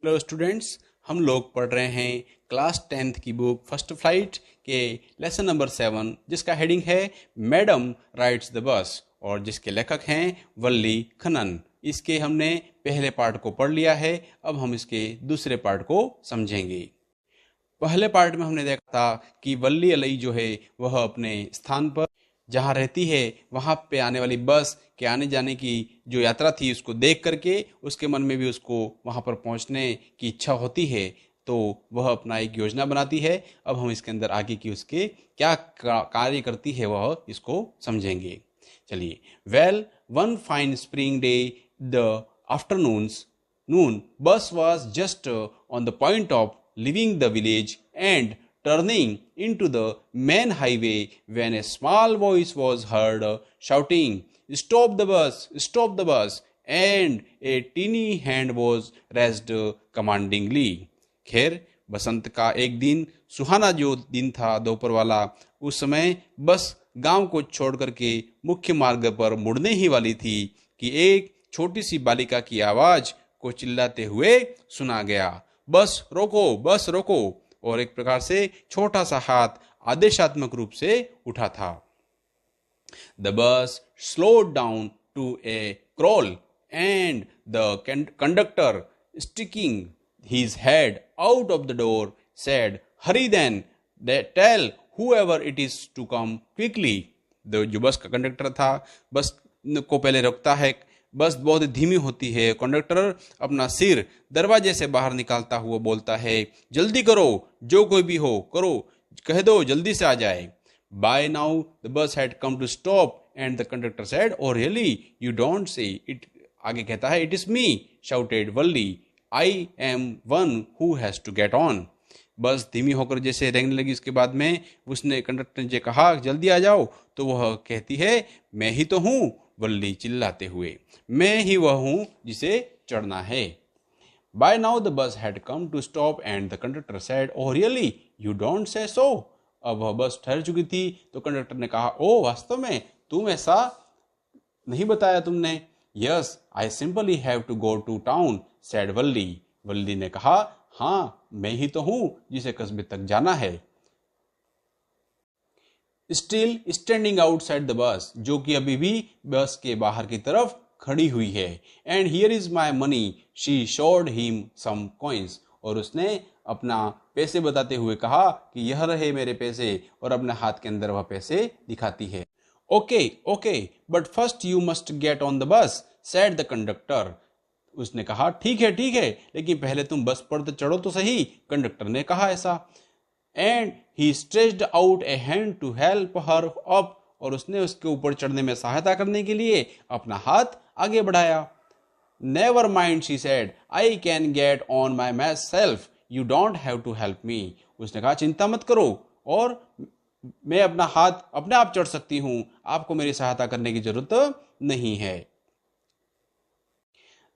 Hello students, हम लोग पढ़ रहे हैं क्लास 10th की बुक फर्स्ट फ्लाइट के लेसन नंबर 7 जिसका हेडिंग है मैडम राइड्स द बस और जिसके लेखक हैं वल्ली खन्नन। इसके हमने पहले पार्ट को पढ़ लिया है, अब हम इसके दूसरे पार्ट को समझेंगे। पहले पार्ट में हमने देखा था कि वल्ली अलई जो है वह अपने स्थान पर जहाँ रहती है वहाँ पे आने वाली बस के आने जाने की जो यात्रा थी उसको देख करके उसके मन में भी उसको वहाँ पर पहुँचने की इच्छा होती है, तो वह अपना एक योजना बनाती है। अब हम इसके अंदर आगे की उसके क्या कार्य करती है वह इसको समझेंगे। चलिए, well one fine spring day the afternoons noon bus was just on the point of leaving the village and turning into the main highway when a small voice was heard shouting, "Stop the bus! Stop the bus!" and a teeny hand was raised commandingly. खैर, बसंत का एक दिन, सुहाना जो दिन था दोपहर वाला, उस समय बस गांव को छोड़ करके मुख्य मार्ग पर मुड़ने ही वाली थी कि एक छोटी सी बालिका की आवाज को चिल्लाते हुए सुना गया, बस रोको, बस रोको। और एक प्रकार से छोटा सा हाथ आदेशात्मक रूप से उठा था। The bus slowed down to a crawl and the conductor, sticking his head out of the door, said, "Hurry then, tell whoever it is to come quickly." जो बस का कंडक्टर था, बस को पहले रोकता है। बस बहुत धीमी होती है। कंडक्टर अपना सिर दरवाजे से बाहर निकालता हुआ बोलता है, जल्दी करो, जो कोई भी हो करो, कह दो जल्दी से आ जाए। By now the bus had come to stop and the conductor said, "oh really you don't say it." आगे कहता है, "it is me," shouted Valli, "I am one who has to get on." Bus धीमी होकर जैसे रेंगने लगी, उसके बाद में उसने कंडक्टर ने कहा, जल्दी आ जाओ, तो वह कहती है, मैं ही तो हूँ। वल्ली चिल्लाते हुए, मैं ही वह हूं जिसे चढ़ना है। By now the bus had come to stop and the conductor said, "oh really you don't say so." अब वह बस ठहर चुकी थी, तो कंडक्टर ने कहा, ओ वास्तव में तुम ऐसा नहीं बताया तुमने। Yes I simply have to go to town, said Valli. Valli ने कहा, हाँ मैं ही तो हूं जिसे कस्बे तक जाना है। Still standing outside the bus, जो कि अभी भी बस के बाहर की तरफ खड़ी हुई है। And here is my money, she showed him some coins, और उसने अपना पैसे बताते हुए कहा कि यह रहे मेरे पैसे, और अपने हाथ के अंदर वह पैसे दिखाती है। Okay okay but first you must get on the bus, said the conductor. उसने कहा, ठीक है, लेकिन पहले तुम बस पर तो चढ़ो तो सही। कंडक्टर ने कहा ऐसा। And he stretched out a hand to help her up, और उसने उसके ऊपर चढ़ने में सहायता करने के लिए अपना हाथ आगे बढ़ाया। Never mind, she said, I can get on my myself, you don't have to help me. उसने कहा, चिंता मत करो, और मैं अपना हाथ अपने आप चढ़ सकती हूं, आपको मेरी सहायता करने की जरूरत नहीं है।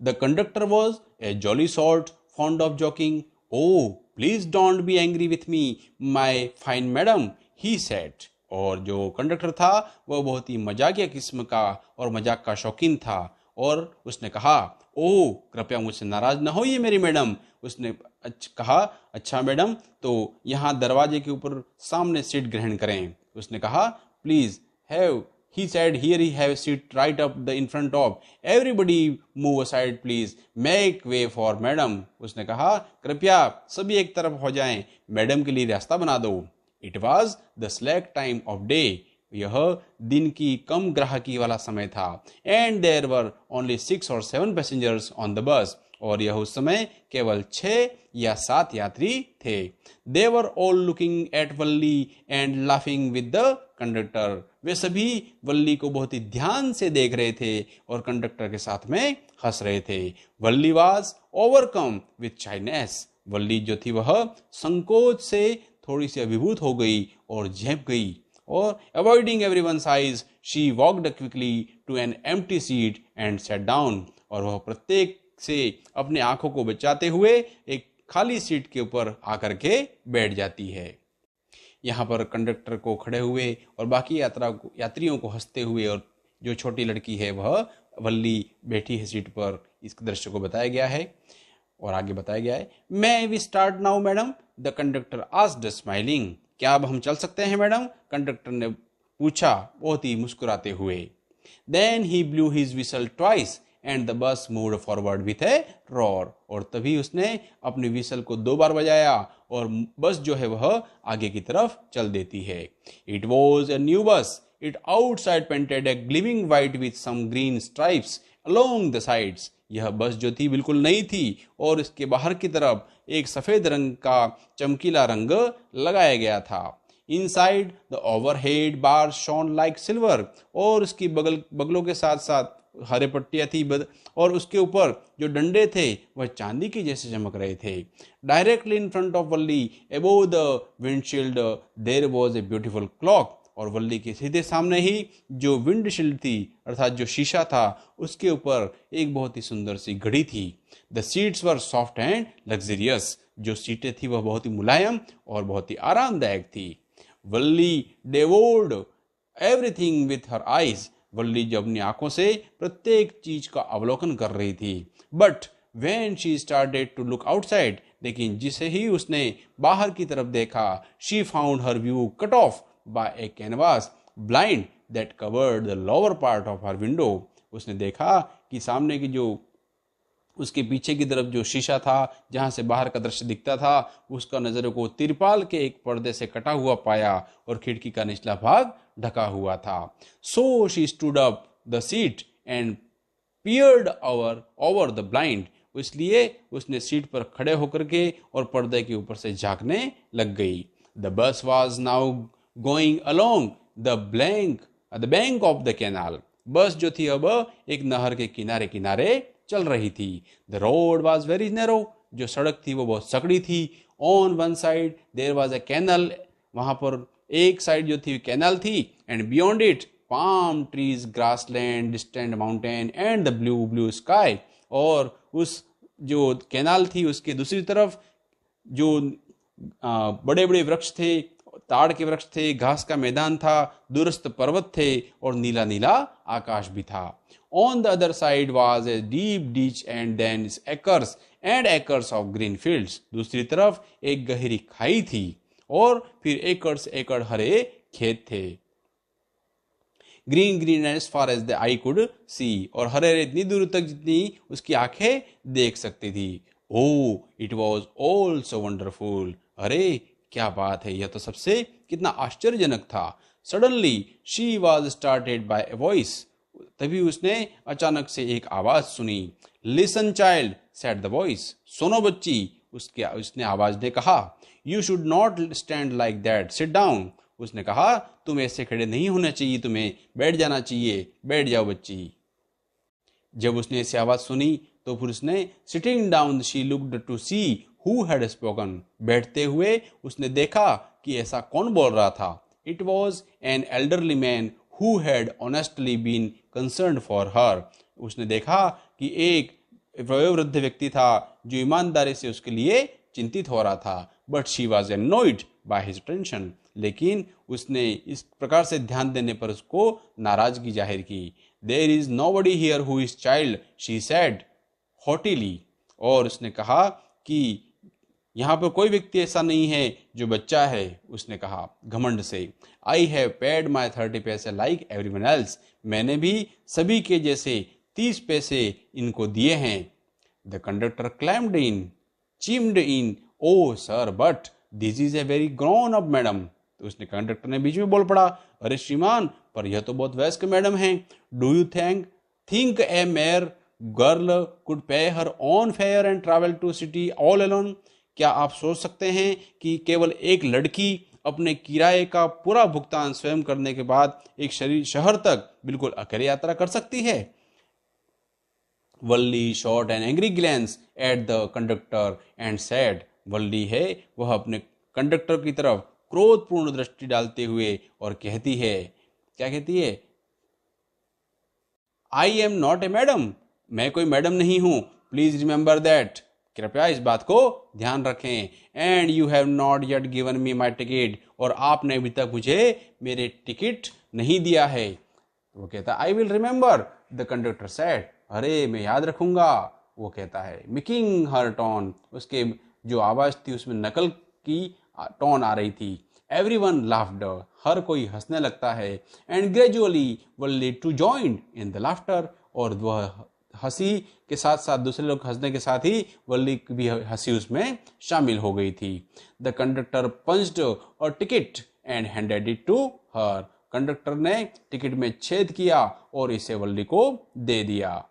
The conductor was a jolly sort, fond of joking. Oh please don't be angry with me my fine madam, he said. और जो कंडक्टर था वह बहुत ही मजाकिया किस्म का और मजाक का शौकीन था, और उसने कहा, ओह कृपया मुझसे नाराज न होइए मेरी मैडम। उसने कहा, अच्छा मैडम, तो यहाँ दरवाजे के ऊपर सामने सीट ग्रहण करें। उसने कहा, please have, he said, here he have a seat right up the in front of, everybody move aside please, make way for madam। उसने कहा, कृपया सभी एक तरफ हो जाएं, मैडम के लिए रास्ता बना दो। It was the slack time of day, यह दिन की कम ग्राहकी वाला समय था। And there were only 6 or 7 passengers on the bus, और यह उस समय केवल 6 या 7 यात्री थे। They were all looking at Valli and laughing with the conductor, वे सभी वल्ली को बहुत ही ध्यान से देख रहे थे और कंडक्टर के साथ में हंस रहे थे। वल्ली was overcome with shyness, वल्ली जो थी वह संकोच से थोड़ी सी अभिभूत हो गई और झेप गई। और avoiding everyone's eyes, she walked quickly to an empty seat and sat down, और वह प्रत्येक से अपने आंखों को बचाते हुए एक खाली सीट के ऊपर आकर के बैठ जाती है। यहाँ पर कंडक्टर को खड़े हुए और बाकी यात्रियों को हंसते हुए, और जो छोटी लड़की है वह वल्ली बैठी है सीट पर, इस दृश्य को बताया गया है। और आगे बताया गया है, may we start now madam, the conductor asked smiling. क्या अब हम चल सकते हैं मैडम? कंडक्टर ने पूछा बहुत ही मुस्कुराते हुए। Then he blew his whistle twice and the bus moved forward with a roar. और तभी उसने अपनी विसल को 2 बार बजाया और बस जो है वह आगे की तरफ चल देती है। It was a new bus, it outside painted a gleaming white with some green stripes along the sides. यह बस जो थी बिल्कुल नई थी और इसके बाहर की तरफ एक सफेद रंग का चमकीला रंग लगाया गया था। Inside the overhead bar shown like silver. और उसकी बगलों के साथ साथ हरे पट्टियां थी और उसके ऊपर जो डंडे थे वह चांदी के जैसे चमक रहे थे। Directly in front of Valli above the windshield there was a beautiful clock. और वल्ली के सीधे सामने ही जो विंडशील्ड थी अर्थात जो शीशा था उसके ऊपर एक बहुत ही सुंदर सी घड़ी थी। The seats were soft and luxurious. जो सीटें थी वह बहुत ही मुलायम और बहुत ही आरामदायक थी। वल्ली डेवोर्ड एवरीथिंग विथ हर आईज। वल्ली जो अपनी आंखों से प्रत्येक चीज का अवलोकन कर रही थी। But when she started to look outside, लेकिन जिसे ही उसने बाहर की तरफ देखा, she found her view cut off by a canvas blind that covered the lower part of her window. उसने देखा कि सामने की जो उसके पीछे की तरफ जो शीशा था जहां से बाहर का दृश्य दिखता था उसका नजर को तिरपाल के एक पर्दे से कटा हुआ पाया और खिड़की का निचला भाग ढका हुआ था। So she stood up the seat and peered over the blind. इसलिए उसने सीट पर खड़े होकर के और पर्दे के ऊपर से झांकने लग गई। The bus was now going along the bank of the canal. बस जो थी अब एक नहर के किनारे किनारे चल रही थी। The road was very narrow. जो सड़क थी वो बहुत सकड़ी थी। On one side there was a canal. वहां पर एक साइड जो थी कैनल थी and beyond it palm trees, grassland, distant mountain and the blue blue sky. और उस जो कैनाल थी उसके दूसरी तरफ जो बड़े बड़े वृक्ष थे, ताड़ के वृक्ष थे, घास का मैदान था, दूरस्थ पर्वत थे और नीला नीला आकाश भी था। On the other side was a deep ditch and then acres and acres of green fields. दूसरी तरफ एक गहरी खाई थी और फिर एकड़ एकड़ हरे खेत थे। Green green as far as the eye could see. और हरे हरे इतनी दूर तक जितनी उसकी आंखें देख सकती थी। Oh it was all so wonderful. अरे क्या बात है, यह तो सबसे कितना आश्चर्यजनक था। Suddenly she was started by a voice. तभी उसने अचानक से एक आवाज सुनी। Listen child said the voice. सुनो बच्ची, उसने आवाज ने कहा। You should not stand like that, sit down. उसने कहा तुम ऐसे खड़े नहीं होना चाहिए, तुम्हें बैठ जाना चाहिए, बैठ जाओ बच्ची। जब उसने ऐसी आवाज सुनी तो फिर उसने sitting down she looked to see who had spoken. बैठते हुए उसने देखा कि ऐसा कौन बोल रहा था। It was an elderly man who had honestly been concerned for her. उसने देखा कि एक वयोवृद्ध व्यक्ति था जो ईमानदारी से उसके लिए चिंतित हो रहा था। But she was annoyed by his tension. लेकिन उसने इस प्रकार से ध्यान देने पर उसको नाराजगी जाहिर की। There is nobody here who is child, she said haughtily. और उसने कहा कि यहाँ पर कोई व्यक्ति ऐसा नहीं है जो बच्चा है, उसने कहा घमंड से। आई हैव पेड माई 30 पैसे लाइक एवरीवन एल्स। मैंने भी सभी के जैसे 30 पैसे इनको दिए हैं। The conductor climbed in, chimed in, oh sir but this is a very grown up madam. तो उसने कंडक्टर ने बीच में बोल पड़ा, अरे श्रीमान पर यह तो बहुत वयस्क मैडम है। Do you think a mere girl could pay her own fare and travel to city all alone. क्या आप सोच सकते हैं कि केवल एक लड़की अपने किराए का पूरा भुगतान स्वयं करने के बाद एक शहर तक बिल्कुल अकेले यात्रा कर सकती है? Valli shot an angry glance at the conductor and said. Valli है वह अपने कंडक्टर की तरफ क्रोधपूर्ण दृष्टि डालते हुए और कहती है, क्या कहती है? आई एम नॉट ए मैडम। मैं कोई मैडम नहीं हूं। Please remember that. कृपया इस बात को ध्यान रखें। And you have not yet given me my ticket. और आपने अभी तक मुझे मेरे टिकट नहीं दिया है। वो कहता I will remember. The conductor said. अरे मैं याद रखूंगा। वो कहता है। मेकिंग हर टोन, उसके जो आवाज़ थी उसमें नकल की टोन आ रही थी। एवरीवन लाफ्ड, हर कोई हंसने लगता है। And gradually Valli to join in the laughter, और वह हंसी के साथ साथ दूसरे लोग हंसने के साथ ही वल्ली की भी हंसी उसमें शामिल हो गई थी। द कंडक्टर पंच्ड और ticket and handed it to her, कंडक्टर ने टिकट में छेद किया और इसे वल्ली को दे दिया।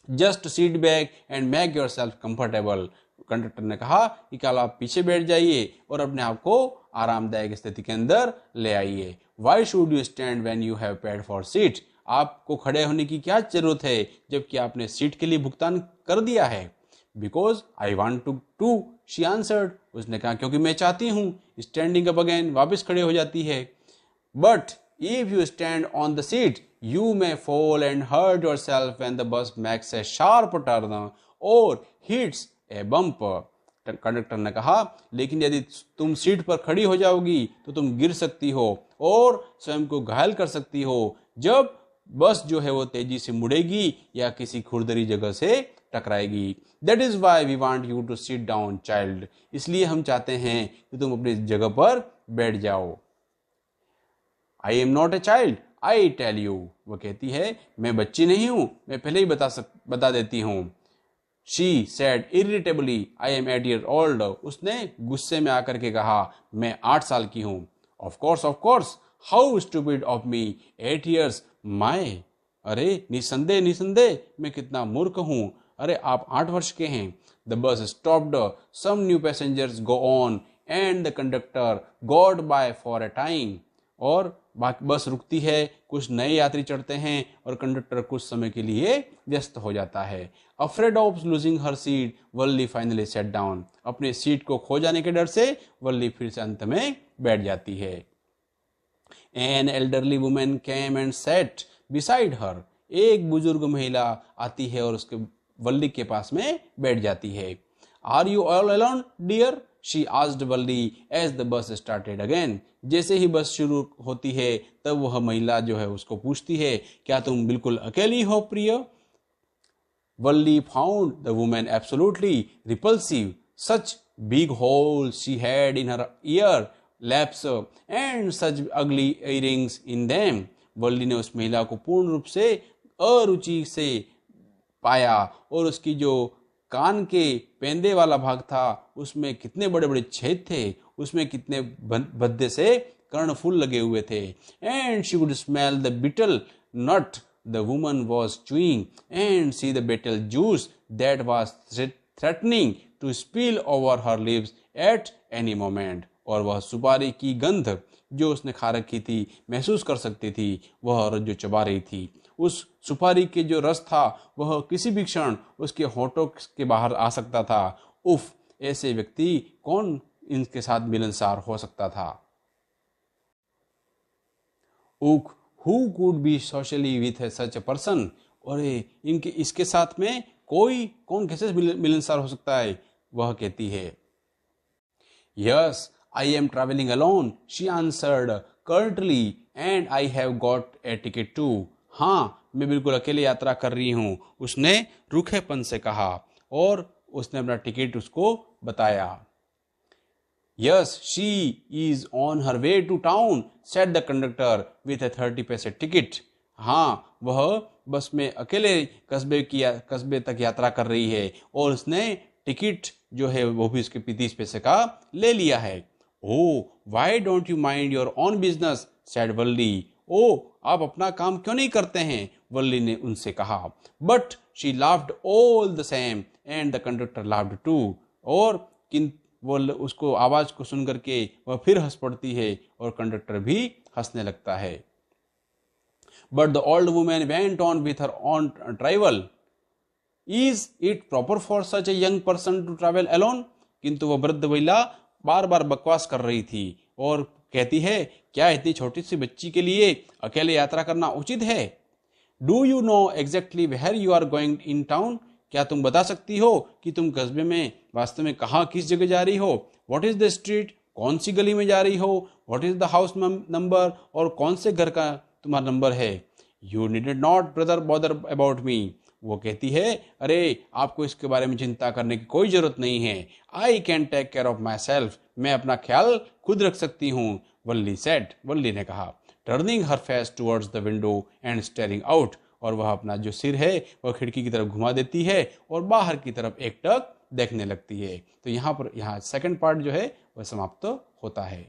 Just sit back and make yourself comfortable, conductor ने कहा कि कल आप पीछे बैठ जाइए और अपने आप को आरामदायक स्थिति के अंदर ले आइए। Why should you stand when you have paid for seat, आपको खड़े होने की क्या जरूरत है जबकि आपने सीट के लिए भुगतान कर दिया है। Because I want to she answered, उसने कहा क्योंकि मैं चाहती हूँ। स्टैंडिंग अप अगेन, वापस खड़े हो जाती है। But if you stand on the seat you may fall and hurt yourself when the bus makes a sharp turn or hits a bump, conductor ने कहा लेकिन यदि तुम सीट पर खड़ी हो जाओगी तो तुम गिर सकती हो और स्वयं को घायल कर सकती हो जब बस जो है वो तेजी से मुड़ेगी या किसी खुरदरी जगह से टकराएगी। That is why we want you to sit down child, इसलिए हम चाहते हैं कि तुम अपनी जगह पर बैठ जाओ। I am not a child I tell you, वो कहती है मैं बच्ची नहीं हूं, मैं पहले ही बता देती हूं। She said irritably I am 8 years old, उसने गुस्से में आकर के कहा मैं 8 साल की हूं। Of course how stupid of me 8 years my, अरे निसंदेह मैं कितना मूर्ख हूं, अरे आप 8 वर्ष के हैं। The bus stopped, some new passengers go on and the conductor got by for a time, और बस रुकती है, कुछ नए यात्री चढ़ते हैं और कंडक्टर कुछ समय के लिए व्यस्त हो जाता है। Afraid of losing her seat Valli finally set down, अपने सीट को खो जाने के डर से वल्ली फिर से अंत में बैठ जाती है। An elderly women came and set beside her, एक बुजुर्ग महिला आती है और उसके वल्ली के पास में बैठ जाती है। Are you all alone dear, she asked Valli as the bus started again, जैसे ही बस शुरू होती है तब वह महिला जो है उसको पूछती है क्या तुम बिल्कुल अकेली हो प्रिय। Valli found the women absolutely repulsive, such big holes she had in her ear laps and such ugly earrings in them, वल्ली ने उस महिला को पूर्ण रूप से अरुचि से पाया और उसकी जो कान के पेंदे वाला भाग था उसमें कितने बड़े बड़े छेद थे, उसमें कितने भद्दे से कर्णफूल लगे हुए थे। And she could smell the betel nut the woman was chewing and see the betel juice that was threatening to spill over her lips at any moment, और वह सुपारी की गंध जो उसने खा रखी थी महसूस कर सकती थी वह औरत जो चबा रही थी। उस सुपारी के जो रस था वह किसी भी क्षण उसके होठों के बाहर आ सकता था। उफ, ऐसे व्यक्ति कौन इनके साथ मिलनसार हो सकता था। उक, who could be socially with such a person, और इनके इसके साथ में कौन कैसे मिलनसार हो सकता है। वह कहती है yes I am travelling alone, she answered curtly and I have got a ticket too, हाँ मैं बिल्कुल अकेले यात्रा कर रही हूँ, उसने रूखेपन से कहा और उसने अपना टिकट उसको बताया। Yes she is on her way to town said the conductor with a 30 paise ticket, हाँ वह बस में अकेले कस्बे तक यात्रा कर रही है और उसने टिकट जो है वो भी उसके 30 पैसे का ले लिया है। Oh why don't you mind your own business said Valli, ओ आप अपना काम क्यों नहीं करते हैं, वल्ली ने उनसे कहा। But she laughed all the same and the conductor laughed too, और वो उसको आवाज को सुन करके वह फिर हंस पड़ती है और कंडक्टर भी हंसने लगता है। But the old woman went on with her on travel, is it proper for such a young person to travel alone, किंतु वह वृद्ध महिला बार बार बकवास कर रही थी और कहती है क्या इतनी छोटी सी बच्ची के लिए अकेले यात्रा करना उचित है। Do you know exactly where you are going in town, क्या तुम बता सकती हो कि तुम कस्बे में वास्तव में कहाँ किस जगह जा रही हो। व्हाट इज द स्ट्रीट, कौन सी गली में जा रही हो। What is the house number, और कौन से घर का तुम्हारा नंबर है। You need not brother bother about me, वो कहती है, अरे आपको इसके बारे में चिंता करने की कोई ज़रूरत नहीं है, I can take care of myself, मैं अपना ख्याल खुद रख सकती हूँ, वल्ली सेड, वल्ली ने कहा, turning her face towards the window and steering out, और वह अपना जो सिर है वह खिड़की की तरफ घुमा देती है और बाहर की तरफ एकटक देखने लगती है। तो यहाँ सेकंड पार्ट जो है वह समाप्त होता है।